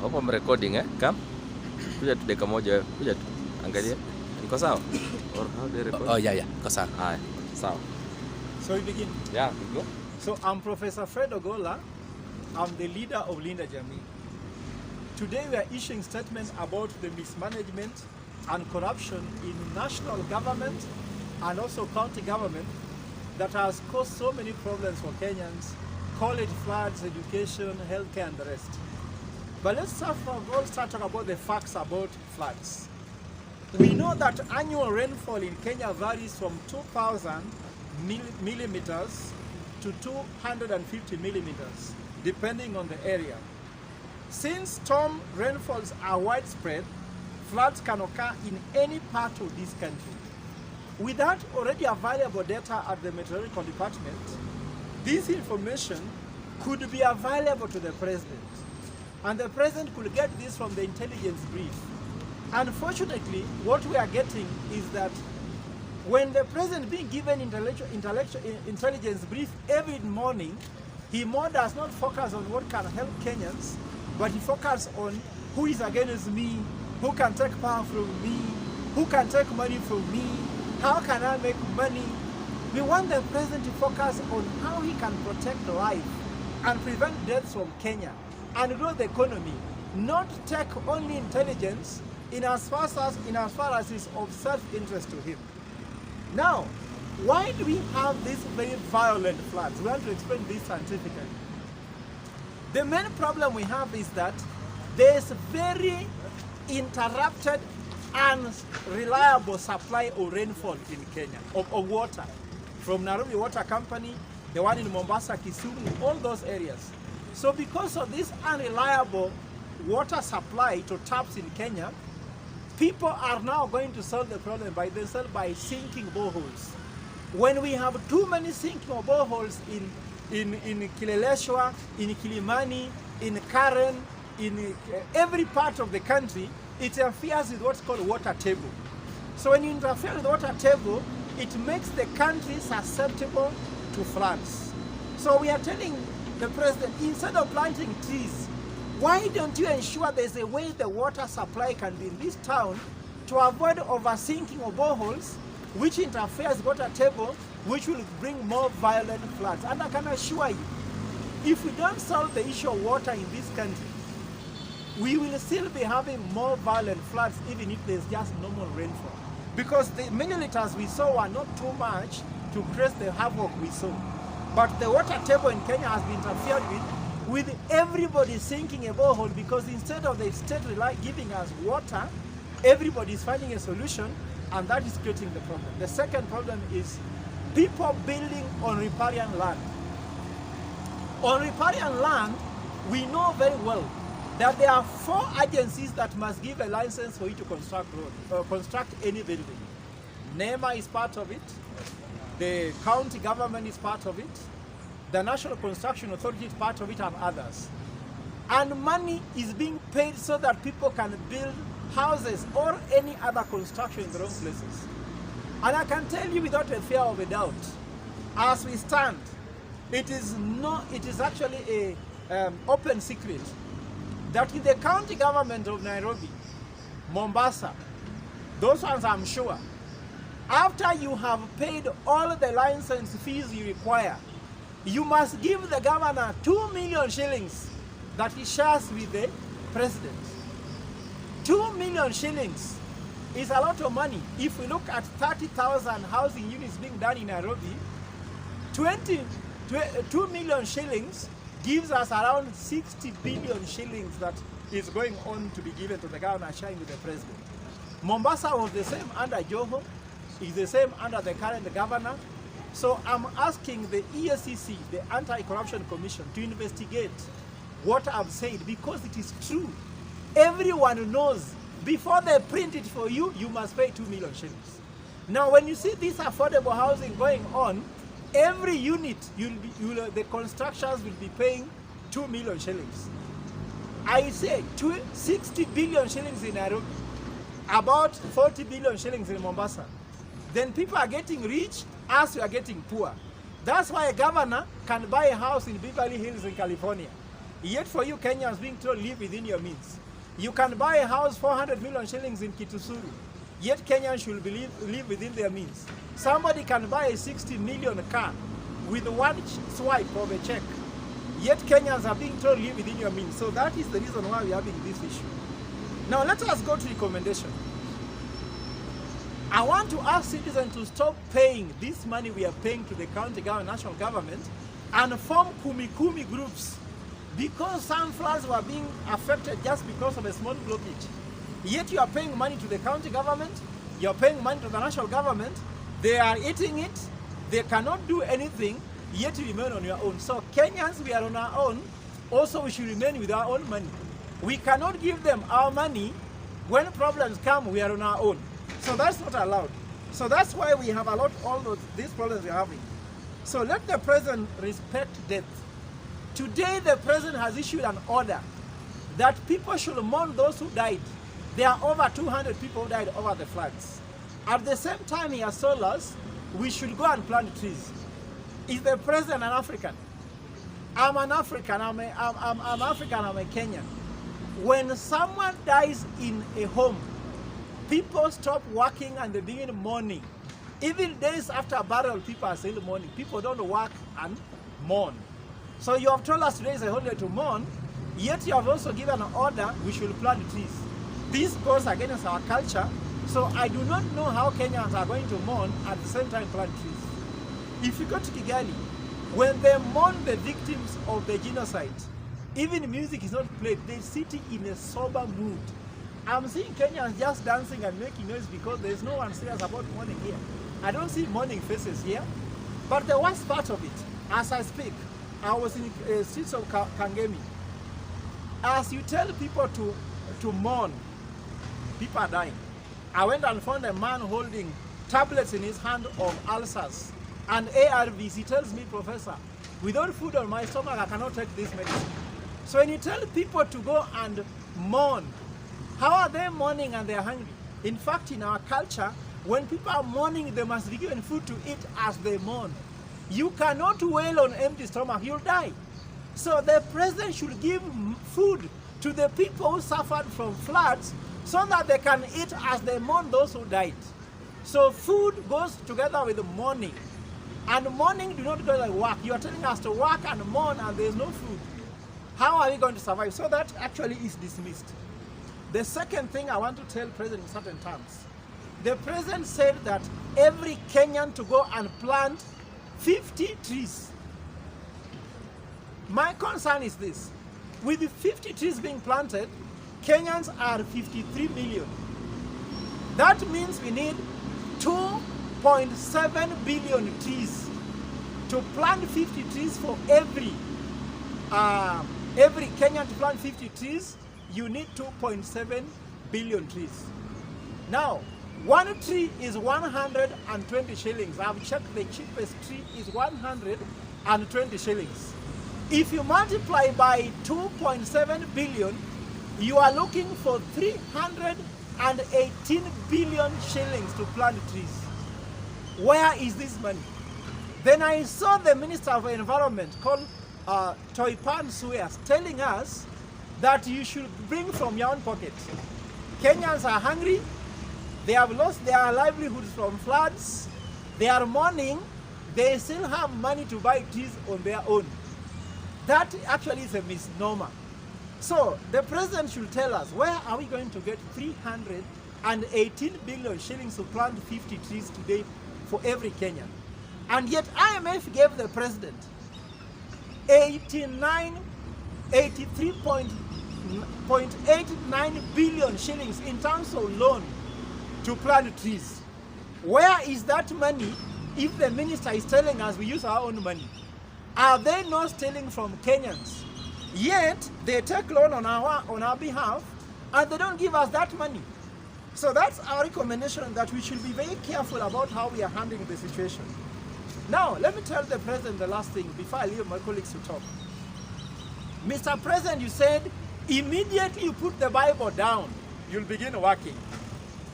Hope I'm recording, eh? Come. Kuja tu dakika moja wewe. Kuja tu. Angalia. Iko sawa? Or how do you record? Oh yeah, iko sawa. Haya, sawa. So we begin. Yeah, we go. So I'm Professor FRID OGOLLA. I'm the leader of Linda Jamii. Today we are issuing statements about the mismanagement and corruption in national government and also county government that has caused so many problems for Kenyans, college floods, education, healthcare, and the rest. But let's start talking about the facts about floods. We know that annual rainfall in Kenya varies from 2,000 millimeters to 250 millimeters, depending on the area. Since storm rainfalls are widespread, floods can occur in any part of this country. Without already available data at the Meteorological Department, this information could be available to the President. And the President could get this from the intelligence brief. Unfortunately, what we are getting is that when the President being given intelligence brief every morning, he more does not focus on what can help Kenyans, but he focuses on who is against me, who can take power from me, who can take money from me, how can I make money. We want the President to focus on how he can protect life and prevent deaths from Kenya and grow the economy, not take only intelligence in as far as it's of self-interest to him. Now, why do we have these very violent floods? We want to explain this scientifically. The main problem we have is that there is very interrupted and reliable supply of rainfall in Kenya, of water. From Nairobi Water Company, the one in Mombasa, Kisumu, all those areas. So because of this unreliable water supply to taps in Kenya, people are now going to solve the problem by themselves by sinking boreholes. When we have too many sinking of boreholes in Kileleshwa, in Kilimani, in Karen, in every part of the country, it interferes with what's called water table. So when you interfere with the water table, it makes the country susceptible to floods. So we are telling the President, instead of planting trees, why don't you ensure there's a way the water supply can be in this town to avoid oversinking of boreholes, which interferes with water table, which will bring more violent floods. And I can assure you, if we don't solve the issue of water in this country, we will still be having more violent floods even if there's just normal rainfall. Because the milliliters we saw are not too much to create the havoc we saw. But the water table in Kenya has been interfered with everybody sinking a borehole, because instead of the state giving us water, everybody is finding a solution, and that is creating the problem. The second problem is people building on riparian land. On riparian land, we know very well that there are 4 agencies that must give a license for you to construct road, construct any building. NEMA is part of it, the county government is part of it, the National Construction Authority is part of it, and others. And money is being paid so that people can build houses or any other construction in the wrong places. And I can tell you without a fear of a doubt, as we stand, it is actually a open secret that in the county government of Nairobi, Mombasa, those ones I'm sure, after you have paid all the license fees you require, you must give the governor 2 million shillings that he shares with the president. 2 million shillings is a lot of money. If we look at 30,000 housing units being done in Nairobi, 2 million shillings gives us around 60 billion shillings that is going on to be given to the governor sharing with the president. Mombasa was the same under Joho, is the same under the current governor. So I'm asking the EACC, the Anti-Corruption Commission, to investigate what I've said, because it is true. Everyone knows before they print it for you, you must pay 2 million shillings. Now when you see this affordable housing going on, every unit, the constructions will be paying 2 million shillings. I say 60 billion shillings in Nairobi, about 40 billion shillings in Mombasa. Then people are getting rich as we are getting poor. That's why a governor can buy a house in Beverly Hills in California Yet for you Kenyans being told live within your means. You can buy a house 400 million shillings in Kitusuru. Yet Kenyans should live within their means. Somebody can buy a 60 million car with one swipe of a check. Yet Kenyans are being told live within your means. So that is the reason why we are having this issue. Now let us go to recommendation. I want to ask citizens to stop paying this money we are paying to the county government, national government, and form kumi groups, because some floods were being affected just because of a small blockage. Yet you are paying money to the county government, you are paying money to the national government, they are eating it, they cannot do anything, yet you remain on your own. So Kenyans, we are on our own, also we should remain with our own money. We cannot give them our money. When problems come, we are on our own. So that's not allowed. So that's why we have allowed all these problems we're having. So let the president respect death. Today the president has issued an order that people should mourn those who died. There are over 200 people who died over the floods. At the same time he has told us we should go and plant trees. Is the president an African? I'm an African, I'm African, I'm a Kenyan. When someone dies in a home, people stop working and they begin mourning. Even days after burial, people are still mourning. People don't work and mourn. So you have told us today is a holiday to mourn, yet you have also given an order we should plant trees. This goes against our culture, so I do not know how Kenyans are going to mourn at the same time plant trees. If you go to Kigali, when they mourn the victims of the genocide, even music is not played, they sit in a sober mood. I'm seeing Kenyans just dancing and making noise because there's no one serious about mourning here. I don't see mourning faces here. But the worst part of it, as I speak, I was in the streets of Kangemi. As you tell people to mourn, people are dying. I went and found a man holding tablets in his hand of ulcers and ARVs. He tells me, Professor, without food on my stomach, I cannot take this medicine. So when you tell people to go and mourn, how are they mourning and they're hungry? In fact, in our culture, when people are mourning, they must be given food to eat as they mourn. You cannot wail on empty stomach, you'll die. So the president should give food to the people who suffered from floods so that they can eat as they mourn those who died. So food goes together with mourning. And mourning do not go like work. You are telling us to work and mourn and there is no food. How are we going to survive? So that actually is dismissed. The second thing I want to tell President in certain terms. The President said that every Kenyan to go and plant 50 trees. My concern is this. With the 50 trees being planted, Kenyans are 53 million. That means we need 2.7 billion trees. To plant 50 trees for every Kenyan to plant 50 trees, you need 2.7 billion trees. Now, one tree is 120 shillings. I've checked, the cheapest tree is 120 shillings. If you multiply by 2.7 billion, you are looking for 318 billion shillings to plant trees. Where is this money? Then I saw the Minister of Environment called Toipan Swears telling us that you should bring from your own pocket. Kenyans are hungry, they have lost their livelihoods from floods, they are mourning, they still have money to buy trees on their own. That actually is a misnomer. So the president should tell us, where are we going to get 318 billion shillings to plant 50 trees today for every Kenyan? And yet IMF gave the president 83.89 billion shillings in terms of loan to plant trees. Where is that money if the minister is telling us we use our own money? Are they not stealing from Kenyans? Yet they take loan on our behalf and they don't give us that money. So that's our recommendation, that we should be very careful about how we are handling the situation. Now, let me tell the president the last thing before I leave my colleagues to talk. Mr. President, you said immediately you put the Bible down, you'll begin working.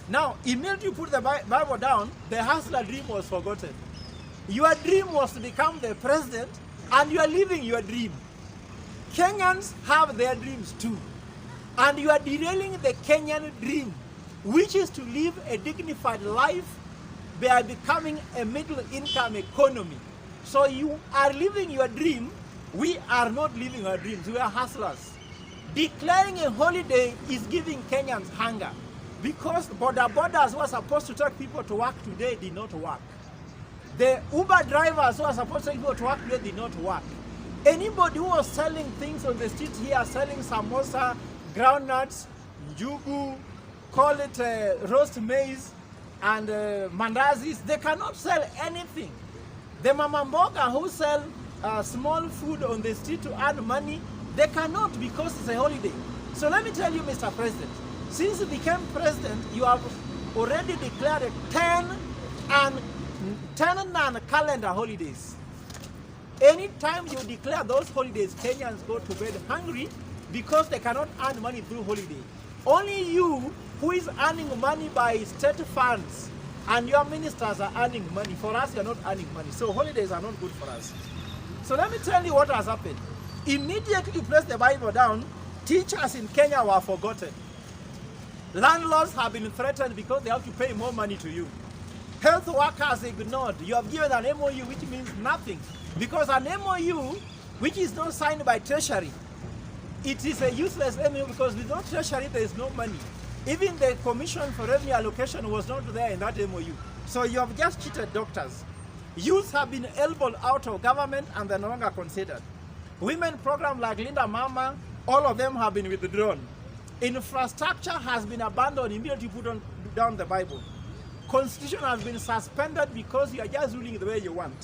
Now, immediately you put the Bible down, the hustler dream was forgotten. Your dream was to become the president and you are living your dream. Kenyans have their dreams too. And you are derailing the Kenyan dream, which is to live a dignified life by becoming a middle-income economy. So you are living your dream. We are not living our dreams. We are hustlers. Declaring a holiday is giving Kenyans hunger because borders who are supposed to take people to work today did not work. The Uber drivers who are supposed to take people to work today did not work. Anybody who was selling things on the street here, selling samosa, groundnuts, njugu, call it roast maize, and mandazis, they cannot sell anything. The mama mboga who sell small food on the street to earn money, they cannot because it's a holiday. So let me tell you, Mr. President, since you became president, you have already declared 10 non-calendar holidays. Anytime you declare those holidays, Kenyans go to bed hungry because they cannot earn money through holiday. Only you, who is earning money by state funds, and your ministers are earning money. For us, you're not earning money. So holidays are not good for us. So let me tell you what has happened. Immediately you place the Bible down, teachers in Kenya were forgotten. Landlords have been threatened because they have to pay more money to you. Health workers ignored. You have given an MOU which means nothing. Because an MOU which is not signed by Treasury, it is a useless MOU because without Treasury there is no money. Even the Commission for Revenue Allocation was not there in that MOU. So you have just cheated doctors. Youths have been elbowed out of government and they're no longer considered. Women programs like Linda Mama, all of them have been withdrawn. Infrastructure has been abandoned immediately you put down the Bible. Constitution has been suspended because you are just ruling the way you want.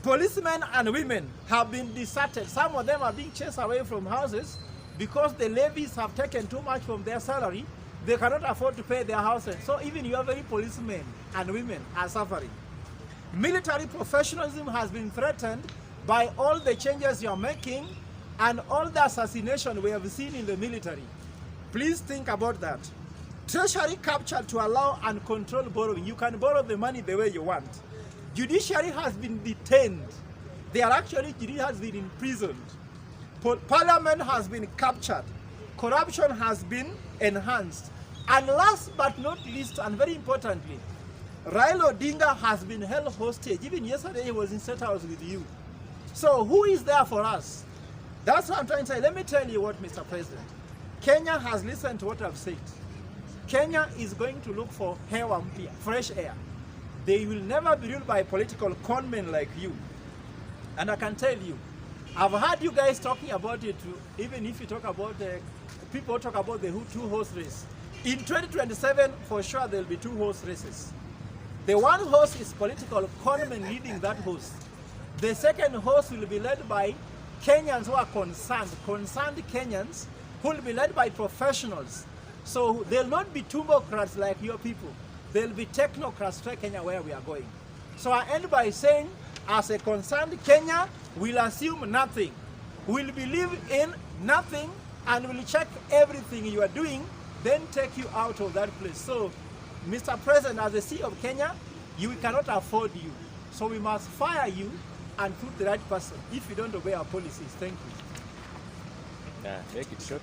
Policemen and women have been deserted. Some of them are being chased away from houses because the levies have taken too much from their salary. They cannot afford to pay their houses. So even your very policemen and women are suffering. Military professionalism has been threatened by all the changes you are making and all the assassination we have seen in the military. Please think about that. Treasury captured to allow and control borrowing. You can borrow the money the way you want. Judiciary has been detained. Judiciary has been imprisoned. Parliament has been captured. Corruption has been enhanced. And last but not least, and very importantly, Raila Odinga has been held hostage. Even yesterday he was in State House with you. So who is there for us? That's what I'm trying to say. Let me tell you what, Mr. President. Kenya has listened to what I've said. Kenya is going to look for hewa mpya, fresh air. They will never be ruled by political conmen like you. And I can tell you, I've heard you guys talking about it too, even if you talk about people talk about the two-horse race. In 2027, for sure, there will be two horse races. The one horse is political conmen leading that horse. The second horse will be led by Kenyans who are concerned Kenyans who will be led by professionals. So they'll not be tumbocrats like your people. They'll be technocrats to take Kenya where we are going. So I end by saying, as a concerned Kenya, we'll assume nothing. We'll believe in nothing and we'll check everything you are doing, then take you out of that place. So, Mr. President, as the CEO of Kenya, we cannot afford you. So we must fire you and put the right person if you don't obey our policies. Thank you. Yeah, make it short.